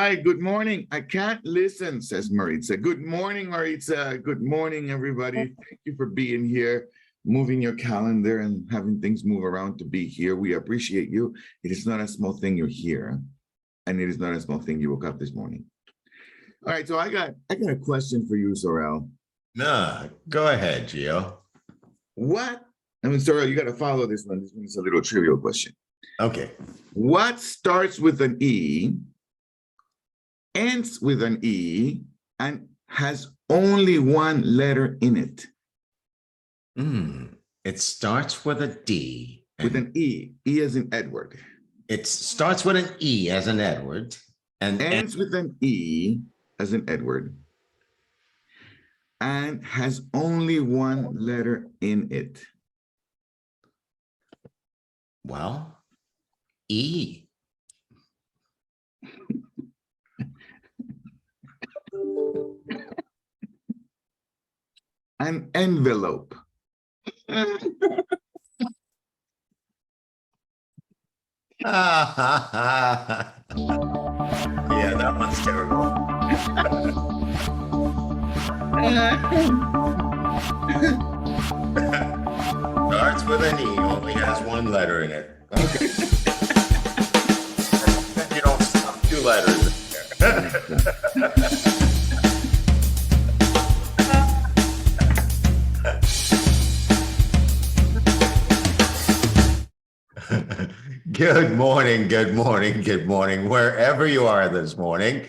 Hi, good morning. I can't listen, says Maritza. Good morning, Maritza. Good morning, everybody. Thank you for being here, moving your calendar and having things move around to be here. We appreciate you. It is not a small thing you're here, and it is not a small thing you woke up this morning. All right, so I got a question for you, Sorrel. No, go ahead, Gio. Sorrel, you got to follow this one. This one is a little trivial question. Okay. What starts with an E, ends with an E, and has only one letter in it? It starts with a D. With an E. E as in Edward. It starts with an E as in Edward. And ends with an E as in Edward. And has only one letter in it. Well, E. An envelope. Yeah, that one's terrible. Starts with an E, only has one letter in it. Okay. You don't stop 2 letters in there. Good morning, good morning, good morning, wherever you are this morning.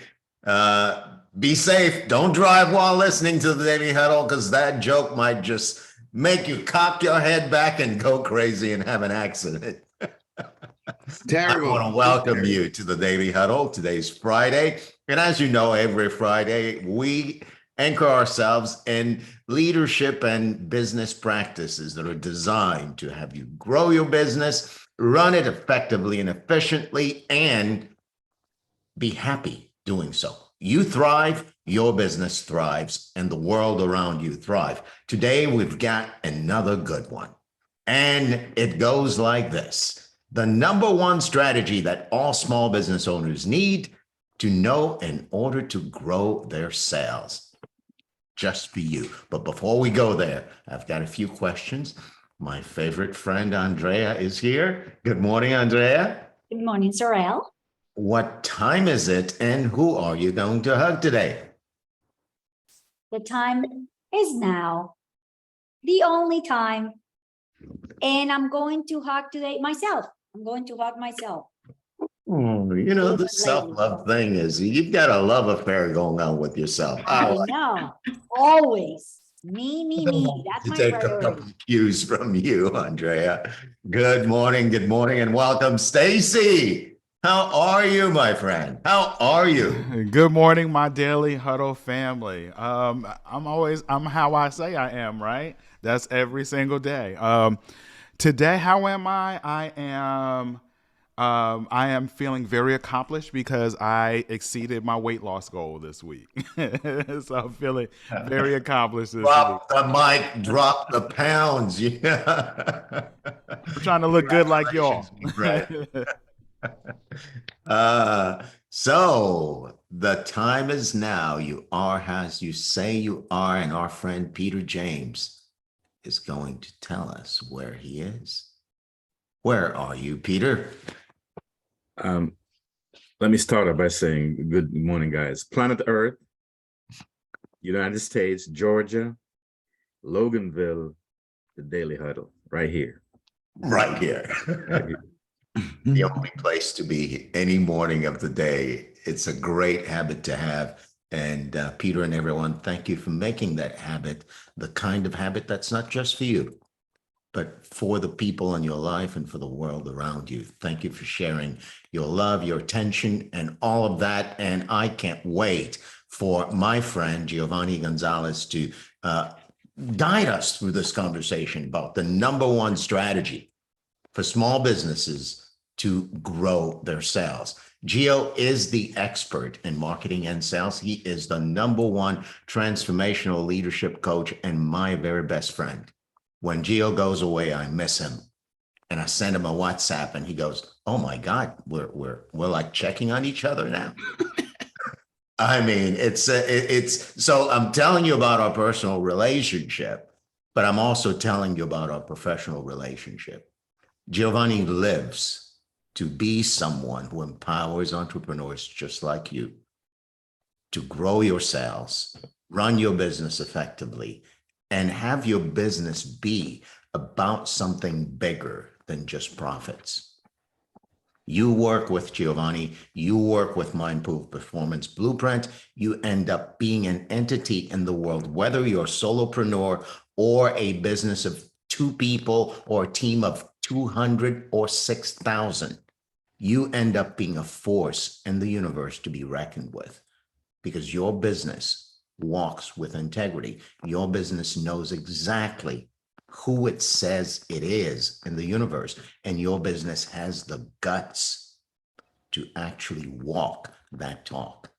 Be safe. Don't drive while listening to the Daily Huddle, because that joke might just make you cock your head back and go crazy and have an accident. Terrible. I want to welcome you to the Daily Huddle. Today's Friday. And as you know, every Friday, we anchor ourselves in leadership and business practices that are designed to have you grow your business, run it effectively and efficiently, and be happy doing so. You thrive, your business thrives, and the world around you thrive. Today, we've got another good one. And it goes like this. The number one strategy that all small business owners need to know in order to grow their sales. Just for you. But before we go there, I've got a few questions. My favorite friend, Andrea, is here. Good morning, Andrea. Good morning, Sorrel. What time is it and who are you going to hug today? The time is now, the only time. And I'm going to hug today myself. I'm going to hug myself. You know, the self-love thing is you've got a love affair going on with yourself. I know. Always. Me. That's my Take a priority. couple of cues from you, Andrea. Good morning, and welcome, Stacy. How are you, my friend? How are you? Good morning, my Daily Huddle family. I'm how I say I am, right? That's every single day. Today, how am I? I am feeling very accomplished because I exceeded my weight loss goal this week. So I'm feeling very accomplished this week. Drop the mic, drop the pounds. Yeah. I'm trying to look good like y'all. Right. So the time is now. You are as you say you are, and our friend Peter James is going to tell us where he is. Where are you, Peter? Let me start off by saying good morning, guys. Planet Earth, United States, Georgia, Loganville, the Daily Huddle, right here. Right here. The only place to be any morning of the day. It's a great habit to have. And Peter and everyone, thank you for making that habit the kind of habit that's not just for you, but for the people in your life and for the world around you. Thank you for sharing your love, your attention, and all of that. And I can't wait for my friend, Giovanni Gonzalez, to guide us through this conversation about the number one strategy for small businesses to grow their sales. Gio is the expert in marketing and sales. He is the number one transformational leadership coach and my very best friend. When Gio goes away, I miss him. And I send him a WhatsApp and he goes, "Oh my God, we're like checking on each other now." I mean, it's so I'm telling you about our personal relationship, but I'm also telling you about our professional relationship. Giovanni lives to be someone who empowers entrepreneurs just like you to grow your sales, run your business effectively, and have your business be about something bigger than just profits. You work with Giovanni, you work with Mindproof Performance Blueprint, you end up being an entity in the world, whether you're a solopreneur or a business of 2 people or a team of 200 or 6,000. You end up being a force in the universe to be reckoned with because your business walks with integrity. Your business knows exactly who it says it is in the universe, and your business has the guts to actually walk that talk.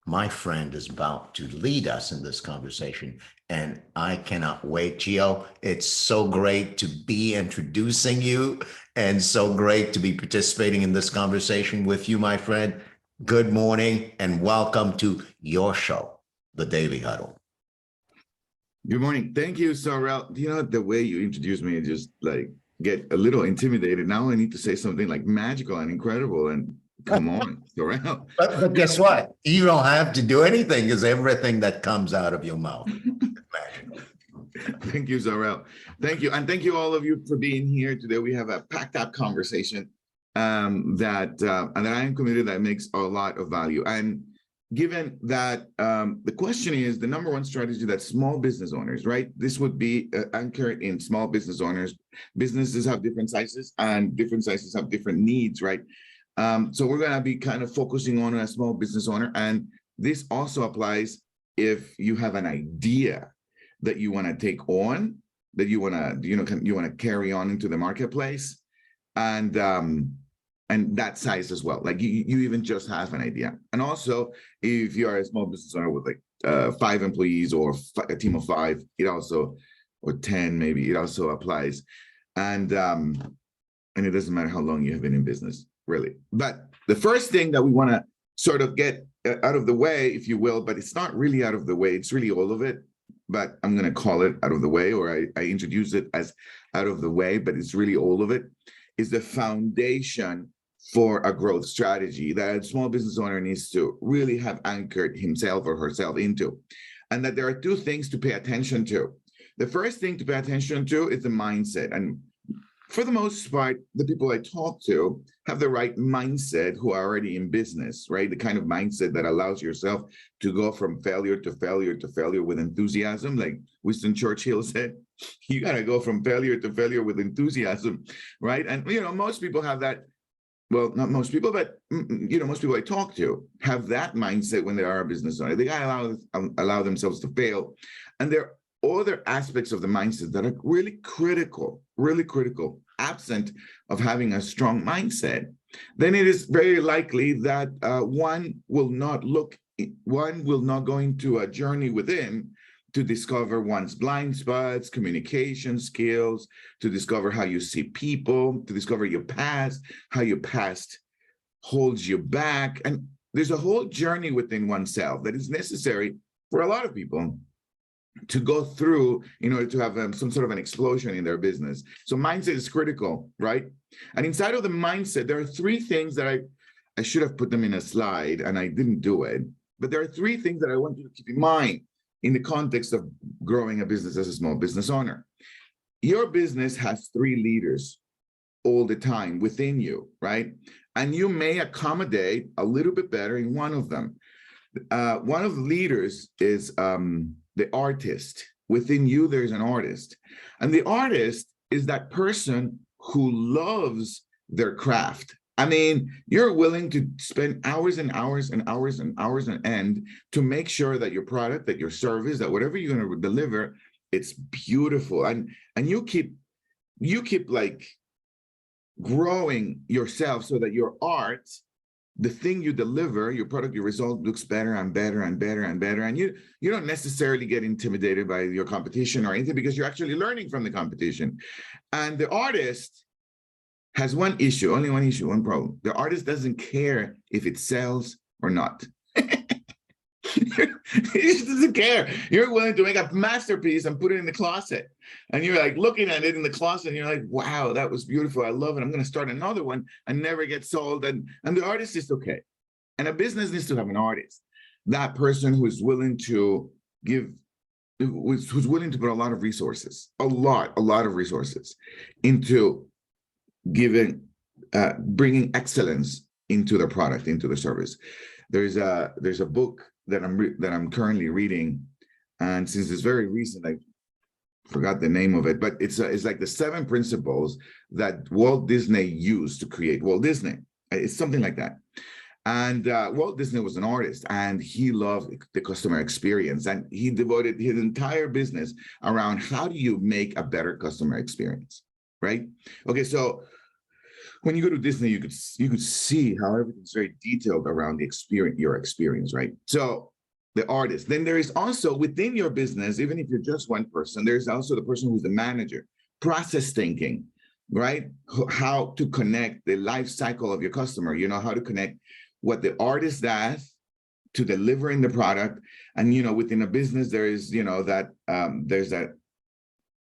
My friend is about to lead us in this conversation, and I cannot wait. Gio, it's so great to be introducing you and so great to be participating in this conversation with you, my friend. Good morning and welcome to your show, The Daily Huddle. Good morning. Thank you, Sorrel. You know, the way you introduced me, just like get a little intimidated. Now I need to say something like magical and incredible. And come on, Sorrel. But guess what? You don't have to do anything because everything that comes out of your mouth is magical. Thank you, Sorrel. Thank you. And thank you all of you for being here today. We have a packed up conversation that I am committed that makes a lot of value. And given that the question is the number one strategy that small business owners, right? This would be anchored in small business owners. Businesses have different sizes and different sizes have different needs, right? So we're going to be kind of focusing on a small business owner. And this also applies if you have an idea that you want to take on, that you want to carry on into the marketplace. And that size as well. Like you even just have an idea. And also, if you're a small business owner with like 5 employees or a team of 5, it also, or 10 maybe, it also applies. And it doesn't matter how long you have been in business, really. But the first thing that we want to sort of get out of the way, if you will, but it's not really out of the way, it's really all of it. But I'm going to call it out of the way, or I introduce it as out of the way, but it's really all of it, is the foundation for a growth strategy that a small business owner needs to really have anchored himself or herself into. And that there are 2 things to pay attention to. The first thing to pay attention to is the mindset. And for the most part, the people I talk to have the right mindset who are already in business, right? The kind of mindset that allows yourself to go from failure to failure to failure with enthusiasm. Like Winston Churchill said, you got to go from failure to failure with enthusiasm, right? And, most people have that. Well, not most people, but most people I talk to have that mindset when they are a business owner. They gotta allow themselves to fail. And there are other aspects of the mindset that are really critical, absent of having a strong mindset. Then it is very likely that one will not go into a journey within to discover one's blind spots, communication skills, to discover how you see people, to discover your past, how your past holds you back. And there's a whole journey within oneself that is necessary for a lot of people to go through in order to have some sort of an explosion in their business. So mindset is critical, right? And inside of the mindset, there are 3 things that I should have put them in a slide and I didn't do it. But there are 3 things that I want you to keep in mind in the context of growing a business as a small business owner. Your business has 3 leaders all the time within you, right? And you may accommodate a little bit better in one of them. One of the leaders is the artist. Within you, there's an artist. And the artist is that person who loves their craft. I mean, you're willing to spend hours and hours and hours and hours on end to make sure that your product, that your service, that whatever you're going to deliver, it's beautiful. And you keep like growing yourself so that your art, the thing you deliver, your product, your result looks better and better and better and better. And you don't necessarily get intimidated by your competition or anything because you're actually learning from the competition. And the artist has one issue, only one issue, one problem. The artist doesn't care if it sells or not. He just doesn't care. You're willing to make a masterpiece and put it in the closet. And you're like looking at it in the closet and you're like, wow, that was beautiful. I love it. I'm going to start another one and never get sold. And the artist is okay. And a business needs to have an artist. That person who is willing to give, who's willing to put a lot of resources, a lot of resources into giving, bringing excellence into the product, into the service. There's a book that I'm currently reading, and since it's very recent, I forgot the name of it, but it's like the 7 principles that Walt Disney used to create Walt Disney. It's something like that. And Walt Disney was an artist, and he loved the customer experience, and he devoted his entire business around how do you make a better customer experience, right? Okay, so when you go to Disney, you could see how everything's very detailed around the experience, your experience, right? So the artist. Then there is also within your business, even if you're just one person, there's also the person who's the manager, process thinking, right? How to connect the life cycle of your customer. You know, how to connect what the artist does to delivering the product. And, you know, within a business, there is, you know, that there's that,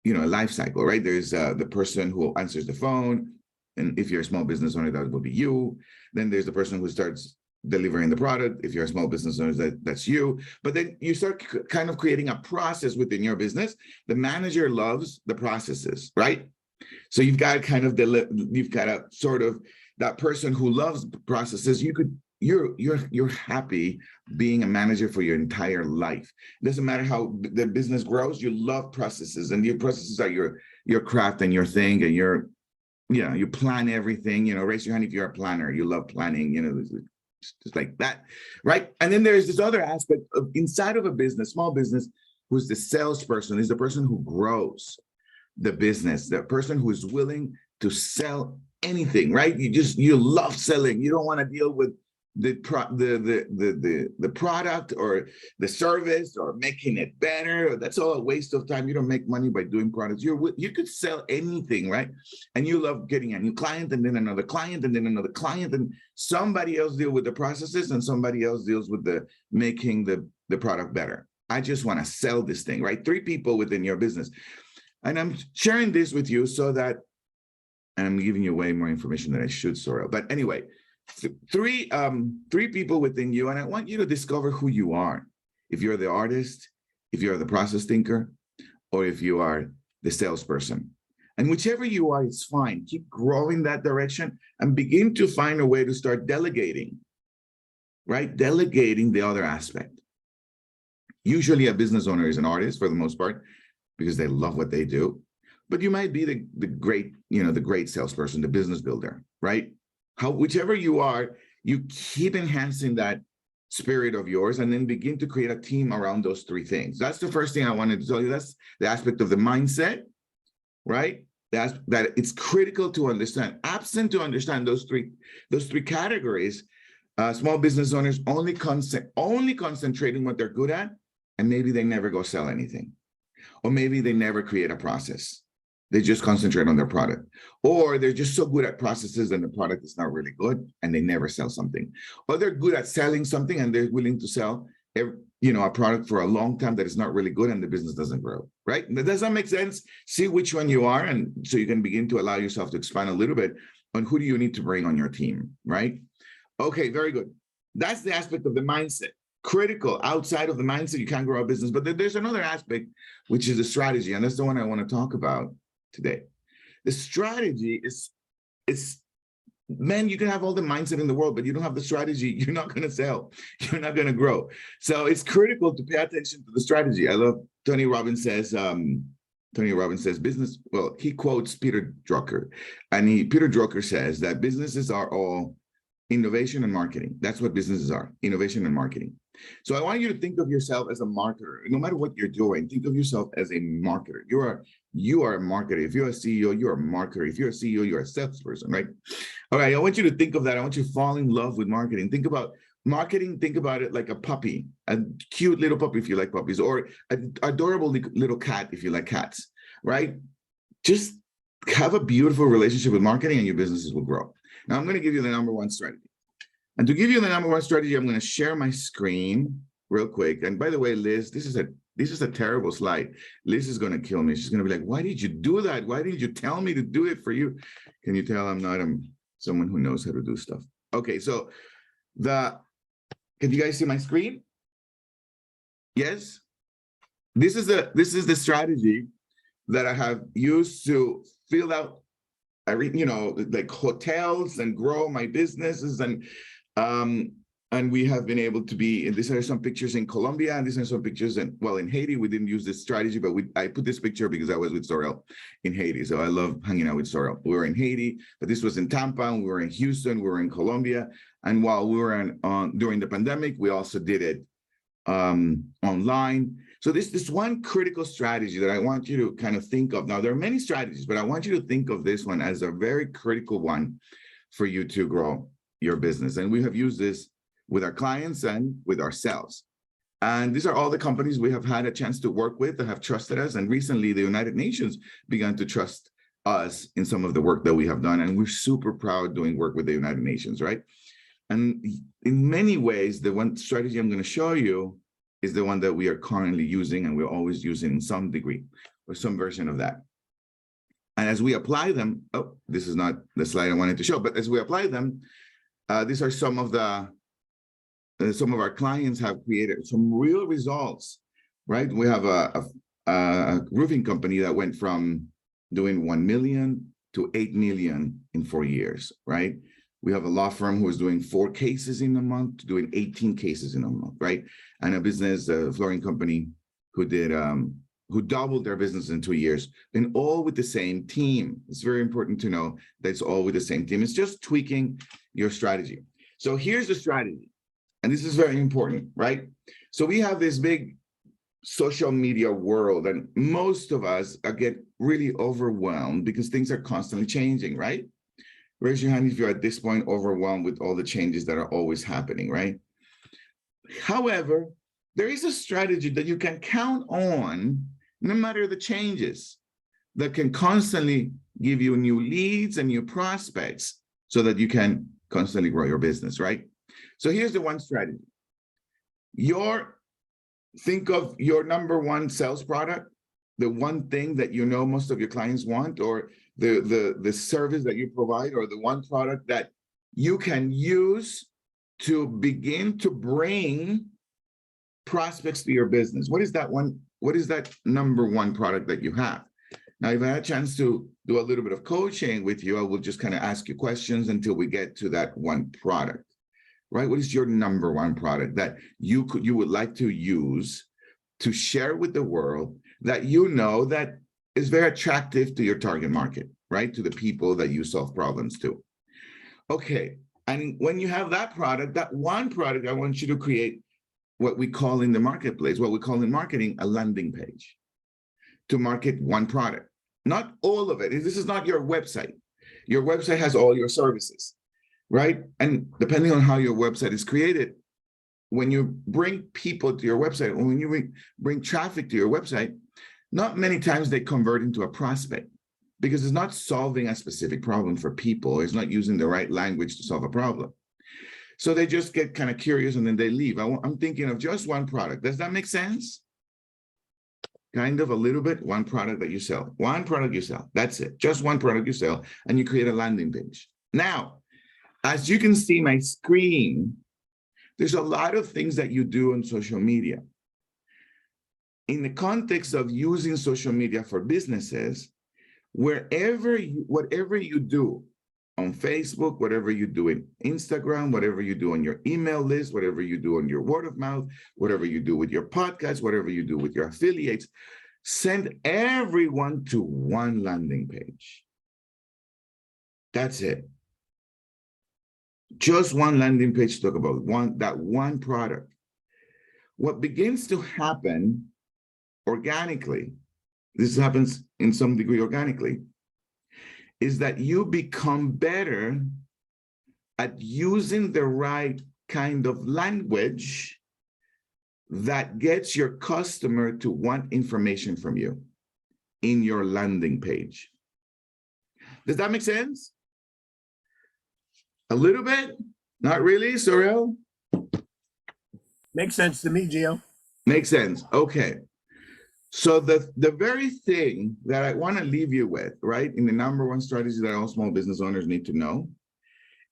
you know, life cycle, right? There's the person who answers the phone. And if you're a small business owner, that will be you. Then there's the person who starts delivering the product. If you're a small business owner, that's you. But then you start kind of creating a process within your business. The manager loves the processes, right? So you've got kind of you've got a sort of that person who loves processes. You're happy being a manager for your entire life. It doesn't matter how the business grows. You love processes, and your processes are your craft and your thing, and you plan everything. You know, raise your hand if you're a planner. You love planning. You know, just like that, right? And then there's this other aspect of inside of a business, small business, who's the salesperson, is the person who grows the business, the person who is willing to sell anything, right? You love selling. You don't want to deal with the product or the service or making it better. That's all a waste of time. You don't make money by doing products. You could sell anything, right? And you love getting a new client and then another client and then another client, and somebody else deal with the processes and somebody else deals with the making the product better. I just want to sell this thing, right? 3 people within your business. And I'm sharing this with you so that, and I'm giving you way more information than I should, Sorrel. But anyway, 3 people within you, and I want you to discover who you are. If you're the artist, if you're the process thinker, or if you are the salesperson. And whichever you are, it's fine. Keep growing that direction and begin to find a way to start delegating, right? Delegating the other aspect. Usually a business owner is an artist for the most part, because they love what they do. But you might be the great, the great salesperson, the business builder, right? Whichever you are, you keep enhancing that spirit of yours and then begin to create a team around those 3 things. That's the first thing I wanted to tell you. That's the aspect of the mindset, right? That it's critical to understand. Absent to understand those three categories, small business owners only concentrating what they're good at, and maybe they never go sell anything. Or maybe they never create a process. They just concentrate on their product. Or they're just so good at processes and the product is not really good and they never sell something. Or they're good at selling something and they're willing to sell a product for a long time that is not really good and the business doesn't grow, right? Does that make sense? See which one you are, and so you can begin to allow yourself to expand a little bit on who do you need to bring on your team, right? Okay, very good. That's the aspect of the mindset. Critical. Outside of the mindset, you can't grow a business. But there's another aspect, which is the strategy, and that's the one I want to talk about today. The strategy is man, you can have all the mindset in the world, but you don't have the strategy, you're not going to sell. You're not going to grow. So it's critical to pay attention to the strategy. I love Tony Robbins says business. Well, he quotes Peter Drucker, and Peter Drucker says that businesses are all innovation and marketing. That's what businesses are, innovation and marketing. So I want you to think of yourself as a marketer. No matter what you're doing, think of yourself as a marketer. You are a marketer. If you're a CEO, you're a marketer. If you're a CEO, you're a salesperson, right? All right, I want you to think of that. I want you to fall in love with marketing. Think about marketing. Think about it like a puppy, a cute little puppy if you like puppies, or an adorable little cat if you like cats, right? Just have a beautiful relationship with marketing and your businesses will grow. Now I'm going to give you the #1 strategy. And to give you the #1 strategy, I'm going to share my screen. real quick. And by the way, Liz, this is a terrible slide. Liz is going to kill me. She's going to be like, why did you do that? Why didn't you tell me to do it for you? Can you tell I'm not someone who knows how to do stuff? Okay, so can you guys see my screen? Yes. This is the strategy that I have used to fill out like hotels and grow my businesses, and we have been able to be, and these are some pictures in Colombia, and these are some pictures in Haiti. We didn't use this strategy, but I put this picture because I was with Sorel in Haiti. So I love hanging out with Sorel. We were in Haiti, but this was in Tampa, and we were in Houston, we were in Colombia. And while we were during the pandemic, we also did it online. So this one critical strategy that I want you to kind of think of. Now, there are many strategies, but I want you to think of this one as a very critical one for you to grow your business. And we have used this with our clients and with ourselves. And these are all the companies we have had a chance to work with that have trusted us. And recently, the United Nations began to trust us in some of the work that we have done. And we're super proud doing work with the United Nations, right? And in many ways, the one strategy I'm going to show you is the one that we are currently using, and we're always using in some degree or some version of that. And as we apply them, this is not the slide I wanted to show, but as we apply them, these are some of our clients have created some real results, right? We have a roofing company that went from doing 1 million to 8 million in 4 years, right? We have a law firm who is doing 4 cases in a month, doing 18 cases in a month, right? And a business, a flooring company who doubled their business in 2 years, and all with the same team. It's very important to know that it's all with the same team. It's just tweaking your strategy. So here's the strategy, and this is very important, right? So we have this big social media world, and most of us get really overwhelmed because things are constantly changing, right? Raise your hand if you're at this point overwhelmed with all the changes that are always happening, right? However, there is a strategy that you can count on no matter the changes that can constantly give you new leads and new prospects so that you can constantly grow your business, right? So here's the one strategy. Think of your number one sales product, the one thing that you know most of your clients want, or the service that you provide, or the one product that you can use to begin to bring prospects to your business. What is that number one product that you have? Now, if I had a chance to do a little bit of coaching with you, I will just kind of ask you questions until we get to that one product, right? What is your number one product that you would like to use to share with the world, that you know that is very attractive to your target market, right? To the people that you solve problems to. Okay, and when you have that product, that one product, I want you to create what we call in the marketplace, what we call in marketing, a landing page to market one product. Not all of it. This is not your website. Your website has all your services, right? And depending on how your website is created, when you bring people to your website, or when you bring traffic to your website, not many times they convert into a prospect, because it's not solving a specific problem for people. It's not using the right language to solve a problem. So they just get kind of curious and then they leave. I'm thinking of just one product. Does that make sense? Kind of a little bit. One product that you sell. One product you sell. That's it. Just one product you sell, and you create a landing page. Now, as you can see my screen, there's a lot of things that you do on social media. In the context of using social media for businesses, whatever you do on Facebook, whatever you do in Instagram, whatever you do on your email list, whatever you do on your word of mouth, whatever you do with your podcast, whatever you do with your affiliates, send everyone to one landing page. That's it. Just one landing page to talk about that one product. What begins to happen organically, this happens in some degree organically, is that you become better at using the right kind of language that gets your customer to want information from you in your landing page. Does that make sense? A little bit? Not really, Sorel? Makes sense to me, Gio. Makes sense. Okay. So the very thing that I want to leave you with, right, in the number one strategy that all small business owners need to know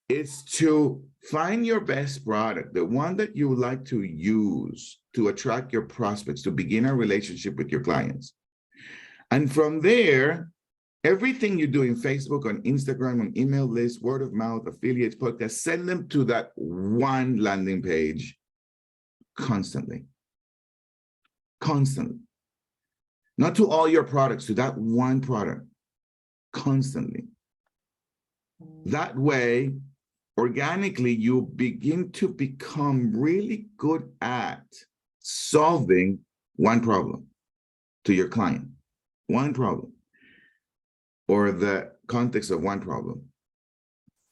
is to find your best product, the one that you would like to use to attract your prospects, to begin a relationship with your clients. And from there, everything you do in Facebook, on Instagram, on email lists, word of mouth, affiliates, podcasts, send them to that one landing page constantly. Constantly. Not to all your products, to that one product, constantly. That way, organically, you begin to become really good at solving one problem to your client, one problem, or the context of one problem.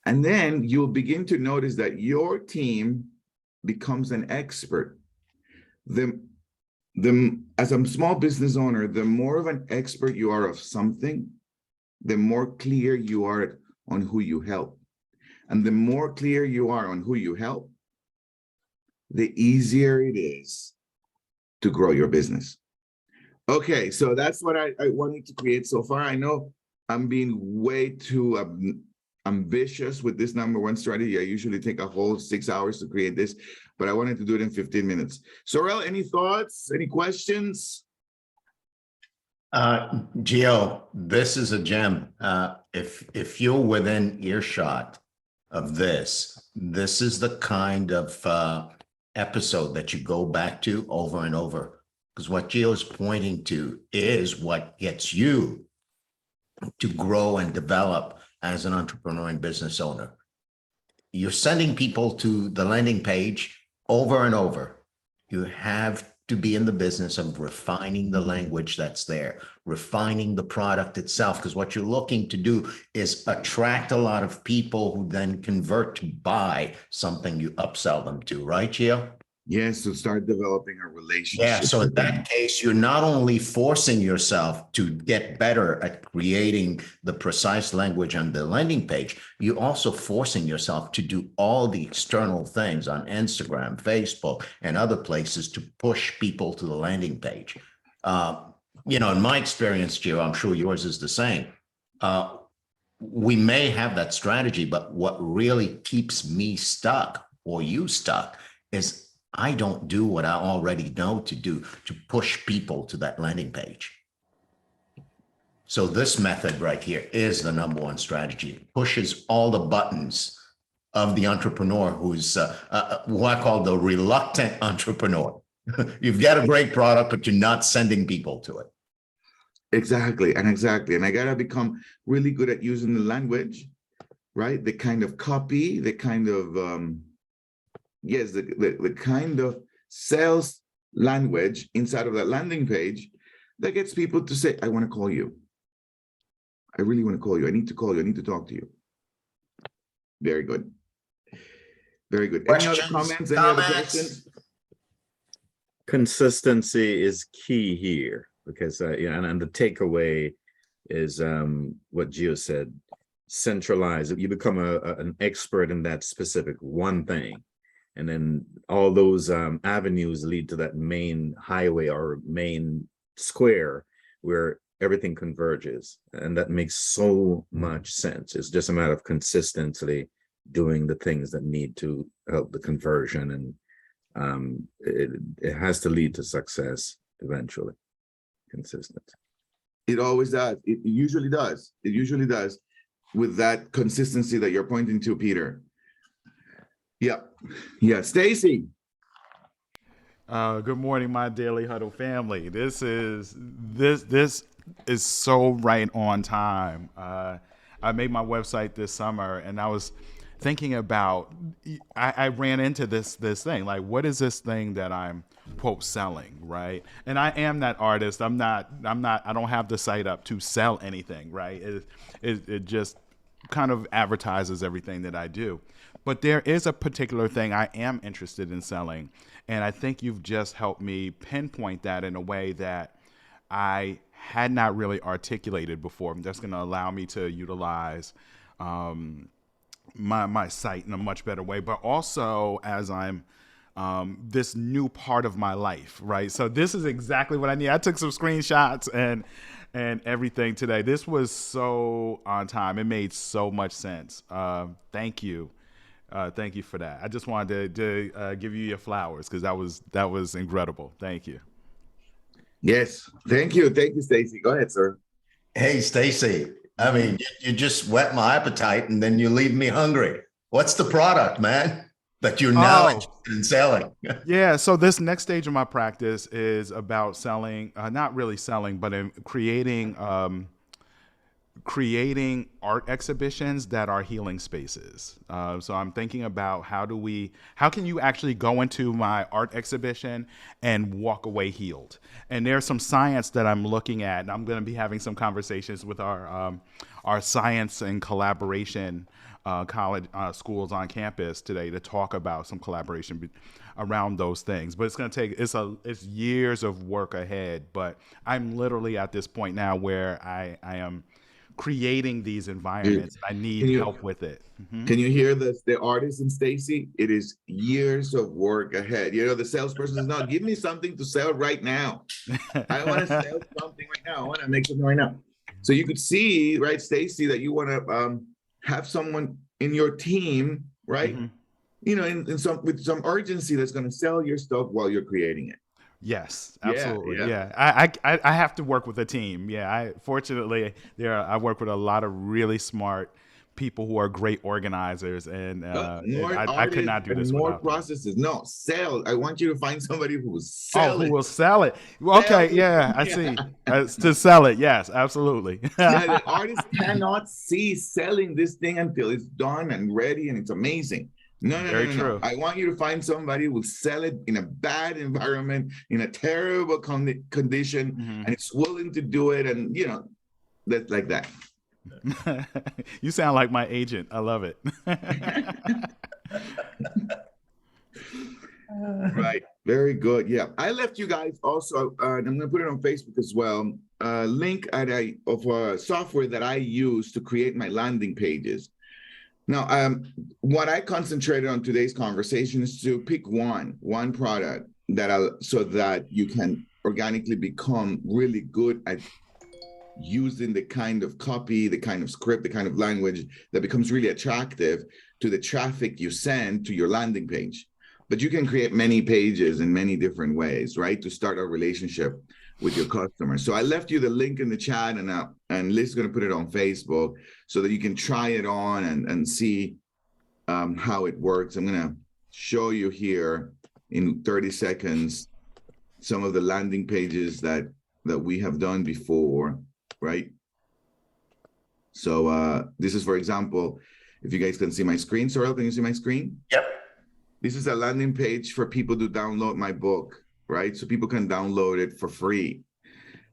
And then you'll begin to notice that your team becomes an expert. As a small business owner, the more of an expert you are of something, the more clear you are on who you help. And the more clear you are on who you help, the easier it is to grow your business. Okay, so that's what I wanted to create so far. I know I'm being way too ambitious with this number one strategy. I usually take a whole 6 hours to create this, but I wanted to do it in 15 minutes. Sorrel, any thoughts, any questions? Gio, this is a gem. If you're within earshot of this is the kind of episode that you go back to over and over. Because what Gio's pointing to is what gets you to grow and develop as an entrepreneur and business owner. You're sending people to the landing page over and over. You have to be in the business of refining the language that's there, refining the product itself, because what you're looking to do is attract a lot of people who then convert to buy something you upsell them to, right, Gio? Yes, to start developing a relationship. Yeah, so in that case, you're not only forcing yourself to get better at creating the precise language on the landing page, you're also forcing yourself to do all the external things on Instagram, Facebook, and other places to push people to the landing page. In my experience, Gio, I'm sure yours is the same. We may have that strategy, but what really keeps me stuck or you stuck is I don't do what I already know to do to push people to that landing page. So this method right here is the number one strategy. It pushes all the buttons of the entrepreneur who's who I call the reluctant entrepreneur. You've got a great product, but you're not sending people to it. Exactly. And I got to become really good at using the language, right? The kind of copy, the kind of... yes, the kind of sales language inside of that landing page that gets people to say, I want to call you. I really want to call you. I need to call you. I need to talk to you. Very good. Very good. Any other comments? Any other questions? Consistency is key here because, and the takeaway is what Gio said, centralize. You become an expert in that specific one thing. And then all those avenues lead to that main highway or main square where everything converges. And that makes so much sense. It's just a matter of consistently doing the things that need to help the conversion. And it has to lead to success eventually. Consistent. It always does. It usually does. It usually does with that consistency that you're pointing to, Peter. Yeah, Stacy. Good morning, my Daily Huddle family. This is so right on time. I made my website this summer, and I was thinking about. I ran into this thing, like, what is this thing that I'm quote selling, right? And I am that artist. I don't have the site up to sell anything, right? It just kind of advertises everything that I do. But there is a particular thing I am interested in selling. And I think you've just helped me pinpoint that in a way that I had not really articulated before. That's going to allow me to utilize my site in a much better way. But also, as I'm this new part of my life, right? So this is exactly what I need. I took some screenshots and everything today. This was so on time. It made so much sense. Thank you. Thank you for that. I just wanted to give you your flowers because that was incredible. Thank you. Yes, thank you, Stacy. Go ahead, sir. Hey, Stacy, I mean, you just whet my appetite and then you leave me hungry. What's the product, man, that you're now interested in selling? Yeah, so this next stage of my practice is about selling, not really selling, but in creating art exhibitions that are healing spaces. So I'm thinking about how can you actually go into my art exhibition and walk away healed? And there's some science that I'm looking at, and I'm going to be having some conversations with our science and collaboration college schools on campus today to talk about some collaboration around those things. But it's going to take it's years of work ahead. But I'm literally at this point now where I am creating these environments. I need help with it. Mm-hmm. Can you hear the artist in Stacy? It is years of work ahead. You know, the salesperson is not, give me something to sell right now. I want to sell something right now. I want to make something right now. So you could see, right, Stacy, that you want to have someone in your team, right? Mm-hmm. You know, with some urgency that's going to sell your stuff while you're creating it. Yes, absolutely. Yeah. I have to work with a team. Yeah. I work with a lot of really smart people who are great organizers, and I could not do this without processes. No, sell. I want you to find somebody who will sell it. Who will sell it. Okay, I see. To sell it, yes, absolutely. The artist cannot see selling this thing until it's done and ready and it's amazing. No. I want you to find somebody who will sell it in a bad environment, in a terrible condition, mm-hmm. and it's willing to do it, and that's like that. You sound like my agent. I love it. Right. Very good. Yeah. I left you guys also, and I'm going to put it on Facebook as well, a link of a software that I use to create my landing pages. Now, what I concentrated on today's conversation is to pick one product so that you can organically become really good at using the kind of copy, the kind of script, the kind of language that becomes really attractive to the traffic you send to your landing page. But you can create many pages in many different ways, right, to start a relationship with your customers. So I left you the link in the chat, and Liz is going to put it on Facebook so that you can try it on and see how it works. I'm going to show you here in 30 seconds some of the landing pages that we have done before, right? So this is, for example, if you guys can see my screen. Sorrel, can you see my screen? Yep. This is a landing page for people to download my book, right? So people can download it for free.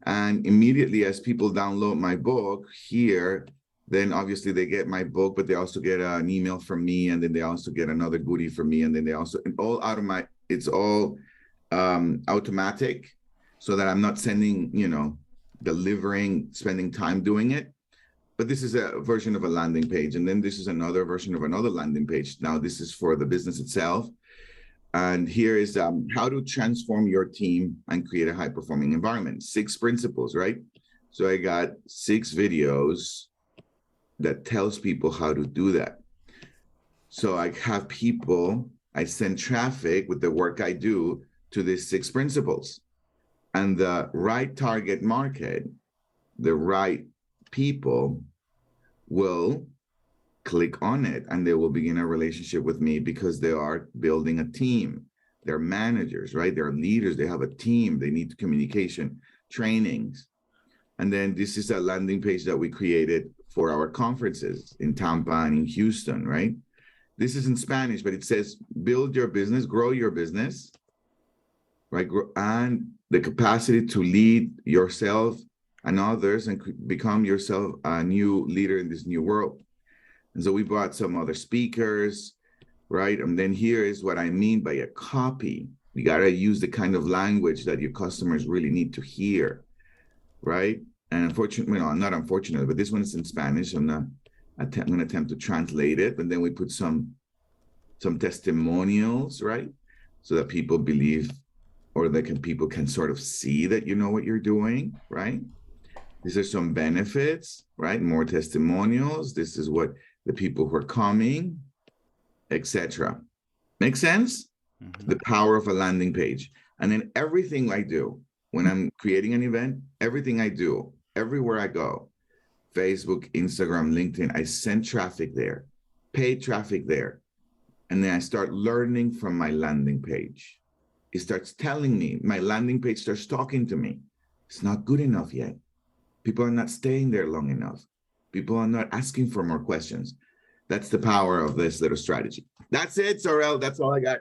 And immediately as people download my book here, then obviously they get my book, but they also get an email from me, and then they also get another goodie from me, and then they also, it's all automatic, so that I'm not sending, delivering, spending time doing it. But this is a version of a landing page. And then this is another version of another landing page. Now this is for the business itself. And here is how to transform your team and create a high-performing environment. 6 principles, right? So I got 6 videos that tells people how to do that. So I have I send traffic with the work I do to these 6 principles. And the right target market, the right people will click on it, and they will begin a relationship with me because they are building a team. They're managers, right? They're leaders. They have a team. They need communication, trainings. And then this is a landing page that we created for our conferences in Tampa and in Houston, right? This is in Spanish, but it says, build your business, grow your business, right? And the capacity to lead yourself and others and become yourself a new leader in this new world. And so we brought some other speakers, right? And then here is what I mean by a copy. You got to use the kind of language that your customers really need to hear, right? And unfortunately, not unfortunately, but this one is in Spanish. I'm going to attempt to translate it. And then we put some testimonials, right? so that people believe, or people can sort of see that you know what you're doing, right? These are some benefits, right? More testimonials. This is what the people who are coming, etc. Make sense? The power of a landing page. And then everything I do when I'm creating an event, everything I do, everywhere I go, Facebook, Instagram, LinkedIn, I send traffic there, paid traffic there. And then I start learning from my landing page. It starts telling me, my landing page starts talking to me. It's not good enough yet. People are not staying there long enough. People are not asking for more questions. That's the power of this little strategy. That's it, Sorrel. That's all I got.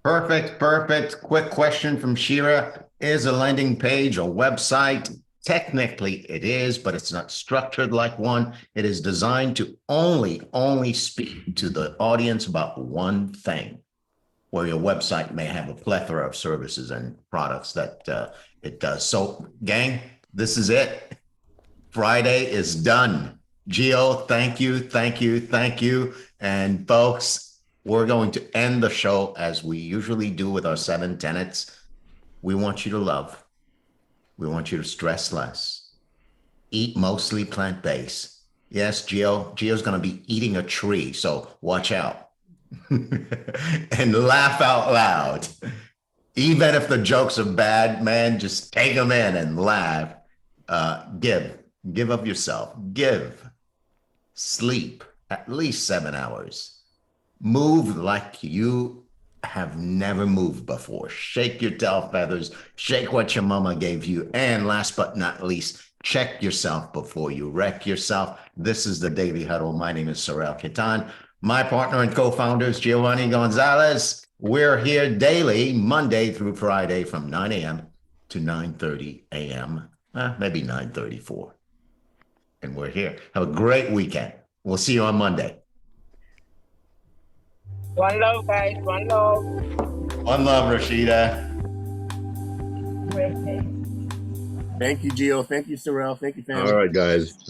Perfect, perfect. Quick question from Shira. Is a landing page a website? Technically it is, but it's not structured like one. It is designed to only speak to the audience about one thing, where your website may have a plethora of services and products that it does. So gang, this is it. Friday is done. Gio, thank you, thank you, thank you. And folks, we're going to end the show as we usually do with our 7 tenets. We want you to love. We want you to stress less. Eat mostly plant-based. Yes, Gio's going to be eating a tree, so watch out. And laugh out loud. Even if the jokes are bad, man, just take them in and laugh. Give of yourself. Give. Sleep at least 7 hours. Move like you have never moved before. Shake your tail feathers. Shake what your mama gave you. And last but not least, check yourself before you wreck yourself. This is the Daily Huddle. My name is Sorrel Kitan. My partner and co-founder is Giovanni Gonzalez. We're here daily, Monday through Friday from 9 a.m. to 9:30 a.m. Maybe 9:34. And we're here. Have a great weekend. We'll see you on Monday. One love, guys. One love. One love, Rashida. Thank you, Gio. Thank you, Sorrel. Thank you, family. All right, guys. Have a